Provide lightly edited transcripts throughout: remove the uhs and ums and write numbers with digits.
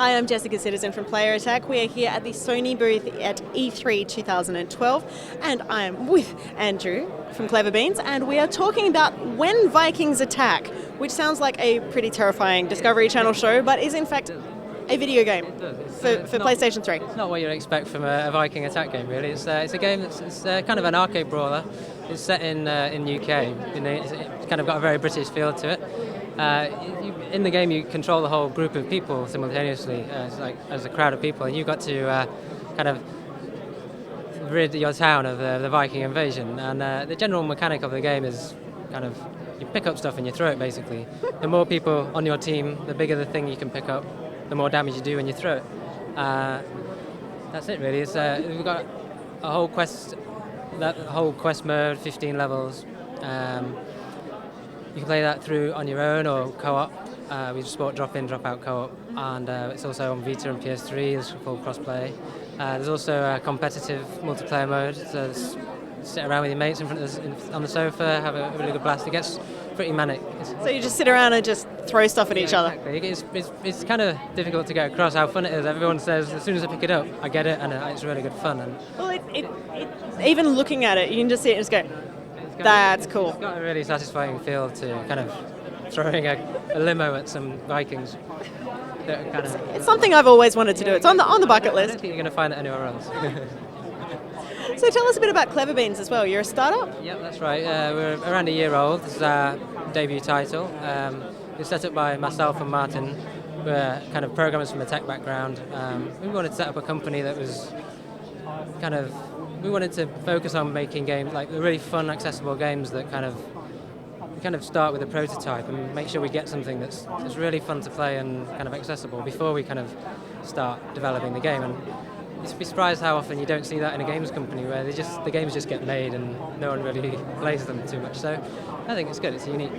Hi, I'm Jessica Citizen from Player Attack. We are here at the Sony booth at E3 2012, and I am with Andrew from Clever Beans, and we are talking about When Vikings Attack, which sounds like a pretty terrifying Discovery Channel show, but is in fact a video game for PlayStation 3. It's not what you'd expect from a Viking Attack game, really. It's a game that's kind of an arcade brawler. It's set in UK. It's kind of got a very British feel to it. In the game, you control the whole group of people simultaneously, as a crowd of people, and you've got to kind of rid your town of the Viking invasion. And the general mechanic of the game is kind of you pick up stuff and you throw it. Basically, the more people on your team, the bigger the thing you can pick up, the more damage you do when you throw it. That's it, really. We've got a whole quest mode, 15 levels. You can play that through on your own or co-op. We support drop-in, drop-out co-op, and it's also on Vita and PS3. There's full cross-play. There's also a competitive multiplayer mode. So sit around with your mates in front of on the sofa, have a really good blast. It gets pretty manic. So you just sit around and just throw stuff at each other. Exactly. It's kind of difficult to get across how fun it is. Everyone says as soon as I pick it up, I get it, and it's really good fun. And well, even looking at it, you can just see it and just go, that's cool. It's got a really satisfying feel to kind of throwing a limo at some Vikings. It's something I've always wanted to do. It's on the bucket list. I don't think you're going to find it anywhere else. So tell us a bit about Clever Beans as well. You're a startup? Yep, that's right. We're around a year old. This is our debut title. It was set up by myself and Martin. We're kind of programmers from a tech background. We wanted to set up a company that was we wanted to focus on making games, like really fun, accessible games that kind of start with a prototype and make sure we get something that's really fun to play and kind of accessible before we kind of start developing the game. And you'd be surprised how often you don't see that in a games company where the games just get made and no one really plays them too much. So I think it's good, it's unique.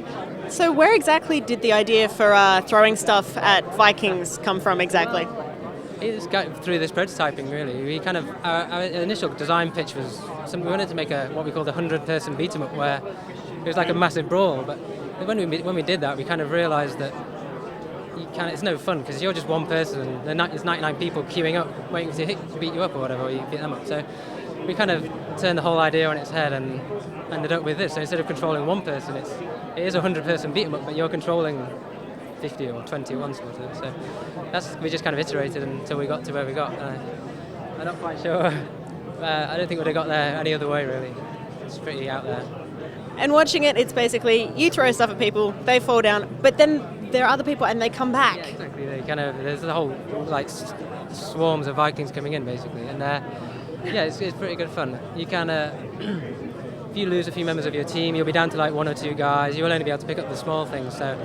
So where exactly did the idea for throwing stuff at Vikings come from exactly? It's got through this prototyping, really. We kind of our initial design pitch was we wanted to make what we called a 100-person beat 'em up, where it was like a massive brawl. But when we did that, we kind of realised that it's no fun because you're just one person and there's 99 people queuing up waiting to beat you up or whatever, or you beat them up. So we kind of turned the whole idea on its head and ended up with this. So instead of controlling one person, it is a 100-person beat 'em up, but you're controlling 50 or 20 at once or so. We just kind of iterated until we got to where we got. I'm not quite sure. I don't think we'd have got there any other way, really. It's pretty out there. And watching it, it's basically you throw stuff at people, they fall down, but then there are other people and they come back. Yeah, exactly. There's the whole swarms of Vikings coming in, basically, and it's pretty good fun. You can. If you lose a few members of your team, you'll be down to like one or two guys. You'll only be able to pick up the small things. So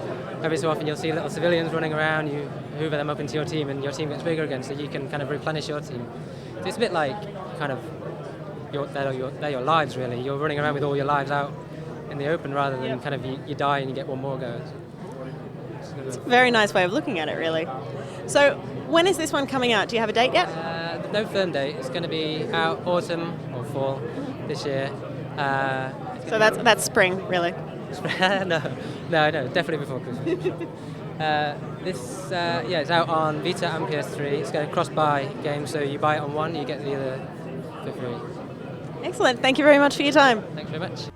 every so often you'll see little civilians running around. You hoover them up into your team, and your team gets bigger again. So you can kind of replenish your team. So it's a bit like kind of they're your lives, really. You're running around with all your lives out in the open rather than kind of you die and you get one more go. It's a very nice way of looking at it, really. So when is this one coming out? Do you have a date yet? No firm date. It's going to be out autumn or fall this year. So that's spring, really? no, definitely before Christmas. It's out on Vita and PS3. It's got a cross-buy game, so you buy it on one, you get the other for free. Excellent. Thank you very much for your time. Thanks very much.